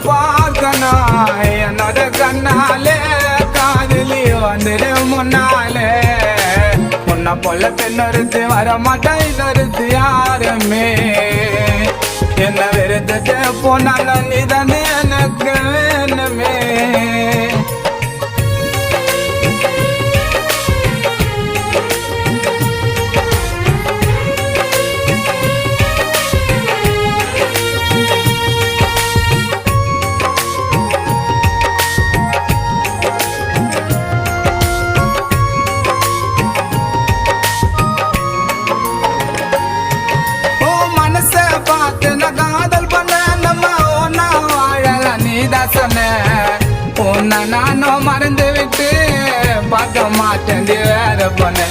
பார்க்கணும் என்னோட கண்ணாலே காதலி வந்துடு முன்னாலே உன்னை போல பெண்ணொருத்து வர மாட்டேன் இதொருத்து யாருமே என்ன வெறுத்துட்டு போனாலும் நீதானே எனக்கு வேணுமே உன்னை நானும் மறந்து விட்டு பார்க்க மாட்டேன் வேற பொண்ணு